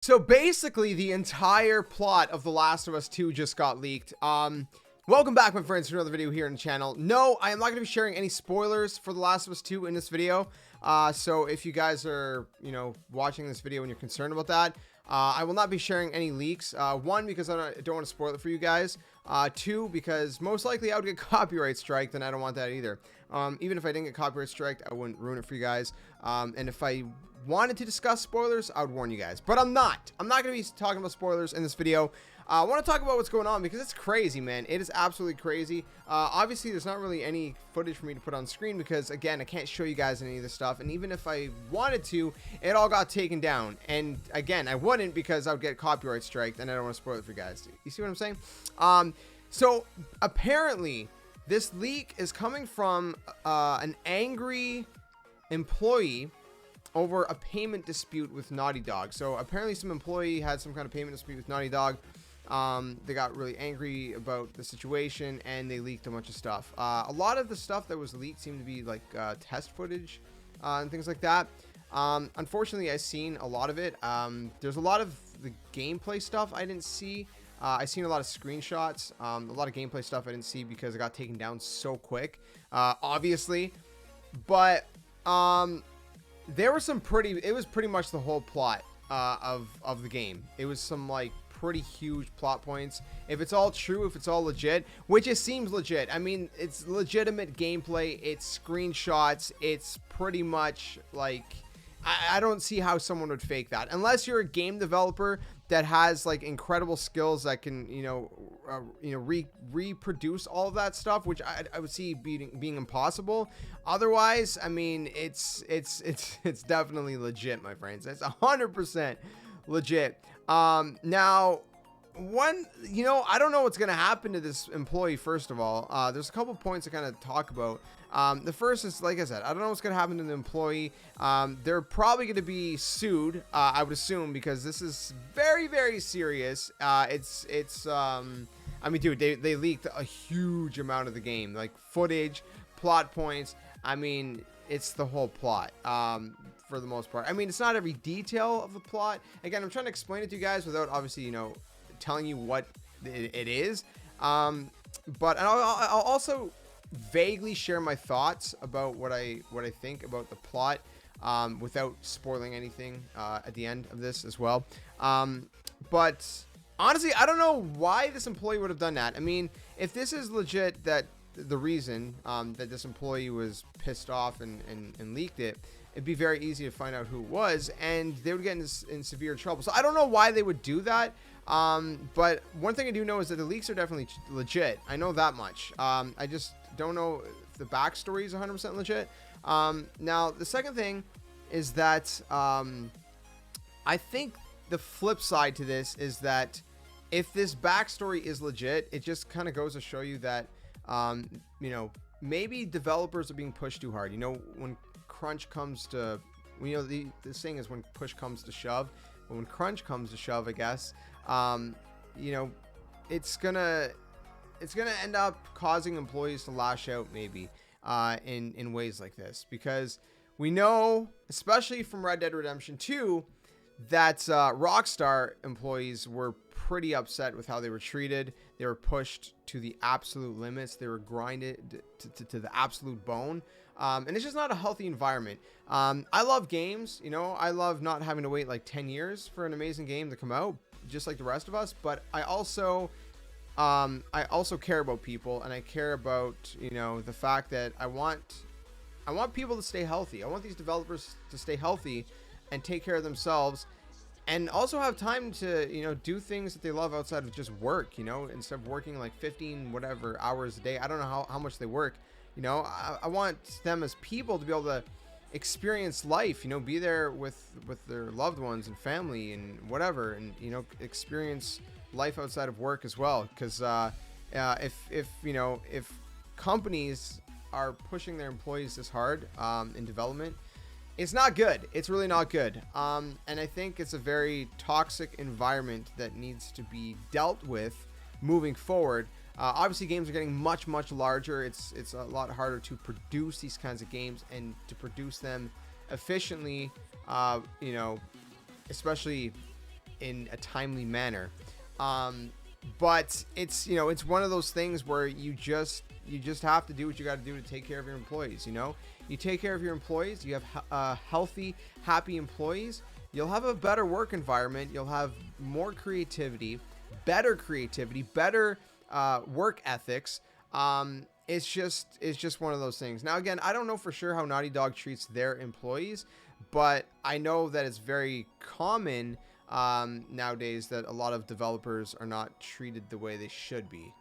So basically, the entire plot of The Last of Us 2 just got leaked. Welcome back, my friends, to another video here on the channel. No, I am not going to be sharing any spoilers for The Last of Us 2 in this video. So if you guys are, watching this video and you're concerned about that, I will not be sharing any leaks. One, because I don't want to spoil it for you guys. Two, because most likely I would get copyright striked, and I don't want that either. Even if I didn't get copyright striked, I wouldn't ruin it for you guys. And if I wanted to discuss spoilers, I would warn you guys, but I'm not going to be talking about spoilers in this video. I want to talk about what's going on because it's crazy, man. It is absolutely crazy. Obviously there's not really any footage for me to put on screen because, again, I can't show you guys any of this stuff, and even if I wanted to, it all got taken down. And again, I wouldn't because I would get copyright striked, and I don't want to spoil it for you guys. You see what I'm saying? So apparently this leak is coming from an angry employee over a payment dispute with Naughty Dog. So apparently some employee had some kind of payment dispute with Naughty Dog. They got really angry about the situation and they leaked a bunch of stuff. A lot of the stuff that was leaked seemed to be like test footage and things like that. Unfortunately, I've seen a lot of it. There's a lot of the gameplay stuff I didn't see. I've seen a lot of screenshots, a lot of gameplay stuff I didn't see because it got taken down so quick, obviously. But there were some it was pretty much the whole plot of the game. It was some like pretty huge plot points. If it's all true, if it's all legit, which it seems legit. I mean, it's legitimate gameplay, it's screenshots, it's pretty much like, I don't see how someone would fake that unless you're a game developer that has like incredible skills that can reproduce all of that stuff, which I would see being impossible. Otherwise, I mean, it's definitely legit, my friends. It's 100% legit. Now, I don't know what's gonna happen to this employee. First of all, there's a couple points to kind of talk about. The first is, like I said, I don't know what's going to happen to the employee. They're probably going to be sued, I would assume, because this is very, very serious. I mean, dude, they leaked a huge amount of the game, like footage, plot points. I mean, it's the whole plot, for the most part. I mean, it's not every detail of the plot. Again, I'm trying to explain it to you guys without obviously, telling you what it is. But I'll also vaguely share my thoughts about what I think about the plot, without spoiling anything at the end of this as well. But honestly, I don't know why this employee would have done that. I mean, if this is legit, that the reason that this employee was pissed off and leaked it, it'd be very easy to find out who it was, and they would get in severe trouble. So I don't know why they would do that. But one thing I do know is that the leaks are definitely legit. I know that much. I just don't know if the backstory is 100% legit. Now, the second thing is that I think the flip side to this is that if this backstory is legit, it just kind of goes to show you that, maybe developers are being pushed too hard. When crunch comes to, the saying is when push comes to shove. But when crunch comes to shove, I guess, it's gonna end up causing employees to lash out, maybe in ways like this, because we know, especially from Red Dead Redemption 2, that Rockstar employees were pretty upset with how they were treated. They were pushed to the absolute limits. They were grinded to the absolute bone. And it's just not a healthy environment. I love games, I love not having to wait like 10 years for an amazing game to come out, just like the rest of us. But I also care about people, and I care about, the fact that I want people to stay healthy. I want these developers to stay healthy and take care of themselves, and also have time to, do things that they love outside of just work, instead of working like 15 whatever hours a day. I don't know how much they work. I want them as people to be able to experience life, be there with their loved ones and family and whatever, and, experience life outside of work as well. Because if companies are pushing their employees this hard in development, it's not good. It's really not good. And I think it's a very toxic environment that needs to be dealt with moving forward. Obviously, games are getting much, much larger. It's a lot harder to produce these kinds of games and to produce them efficiently, especially in a timely manner. But it's, you know, it's one of those things where you just have to do what you got to do to take care of your employees. You know, you take care of your employees, you have healthy, happy employees, you'll have a better work environment, you'll have more creativity, better work ethics. It's just one of those things. Now, again, I don't know for sure how Naughty Dog treats their employees, but I know that it's very common nowadays that a lot of developers are not treated the way they should be.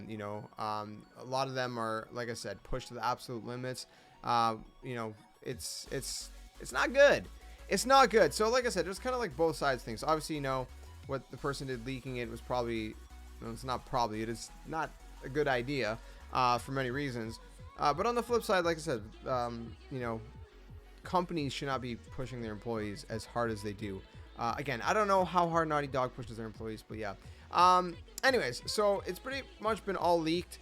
You know, a lot of them are, like I said, pushed to the absolute limits. You know, it's not good. It's not good. So, like I said, there's kind of like both sides of things. Obviously, you know, what the person did leaking it was probably, well, it's not probably, it is not a good idea for many reasons. But on the flip side, like I said, you know, companies should not be pushing their employees as hard as they do. Again, I don't know how hard Naughty Dog pushes their employees, but yeah. Anyways, so it's pretty much been all leaked.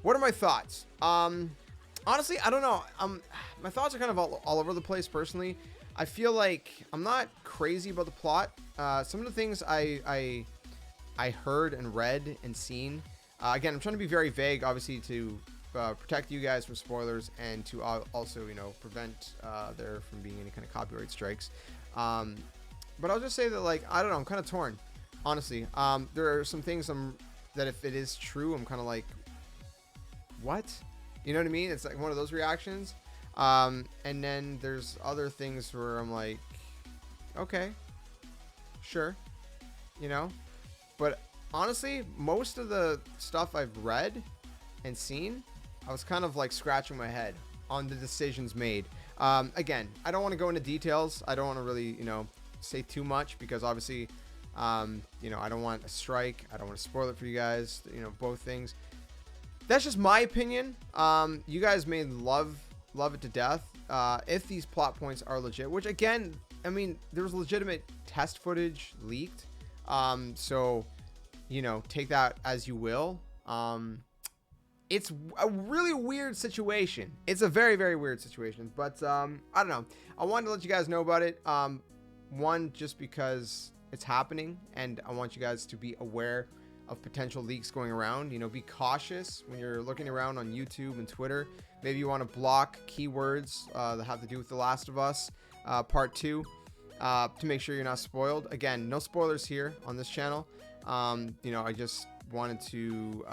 What are my thoughts? Honestly, I don't know. My thoughts are kind of all over the place personally. I feel like I'm not crazy about the plot. Some of the things I heard and read and seen. Again, I'm trying to be very vague, obviously, to protect you guys from spoilers and to also, you know, prevent there from being any kind of copyright strikes. But I'll just say that, like, I don't know, I'm kind of torn, honestly. There are some things that if it is true, I'm kind of like, what? You know what I mean? It's like one of those reactions. And then there's other things where I'm like, okay, sure, you know. But honestly, most of the stuff I've read and seen, I was kind of like scratching my head on the decisions made. Again, I don't want to go into details. I don't want to really, you know, say too much because obviously, you know, I don't want a strike. I don't want to spoil it for you guys, you know, both things. That's just my opinion. You guys may love it to death if these plot points are legit, which again, I mean, there was legitimate test footage leaked. So, you know, take that as you will. It's a really weird situation. It's a very, very weird situation, but I don't know. I wanted to let you guys know about it. One, just because it's happening and I want you guys to be aware of potential leaks going around. You know, be cautious when you're looking around on YouTube and Twitter. Maybe you want to block keywords that have to do with The Last of Us Part 2 to make sure you're not spoiled. Again, no spoilers here on this channel. You know, I just wanted to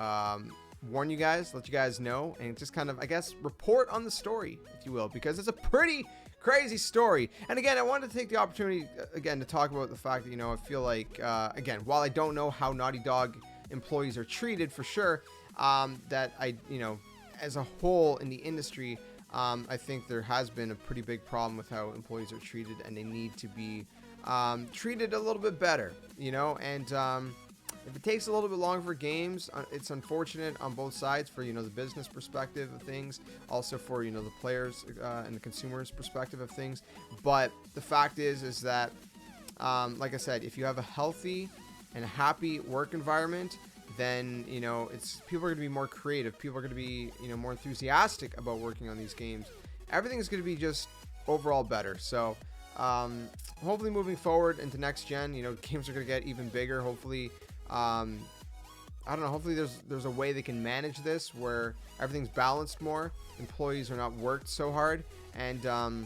warn you guys, let you guys know, and just kind of, I guess, report on the story, if you will, because it's a pretty crazy story. And again, I wanted to take the opportunity again to talk about the fact that, you know, I feel like again, while I don't know how Naughty Dog employees are treated for sure, that I, you know, as a whole in the industry, I think there has been a pretty big problem with how employees are treated, and they need to be treated a little bit better, you know. And if it takes a little bit longer for games, it's unfortunate on both sides for, you know, the business perspective of things, also for, you know, the players and the consumers perspective of things. But the fact is that, like I said, if you have a healthy and happy work environment, then, you know, people are going to be more creative. People are going to be, you know, more enthusiastic about working on these games. Everything's going to be just overall better. So hopefully moving forward into next gen, you know, games are going to get even bigger. Hopefully, I don't know, hopefully there's a way they can manage this where everything's balanced more, employees are not worked so hard, and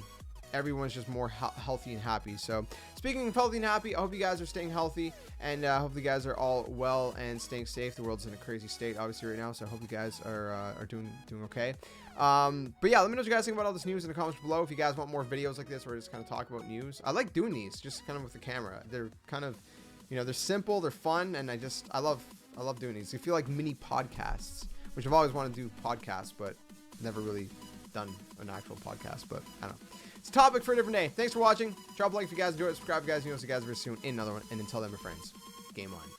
everyone's just more healthy and happy. So speaking of healthy and happy, I hope you guys are staying healthy, and hopefully you guys are all well and staying safe. The world's in a crazy state obviously right now, so I hope you guys are doing okay. But yeah, let me know what you guys think about all this news in the comments below. If you guys want more videos like this where I just kind of talk about news, I like doing these just kind of with the camera. They're kind of, you know, they're simple, they're fun, and I love doing these. They feel like mini podcasts, which I've always wanted to do podcasts, but never really done an actual podcast. But I don't know. It's a topic for a different day. Thanks for watching. Drop a like if you guys enjoyed it. Subscribe if you guys. See you guys very soon in another one. And until then, my friends, game on.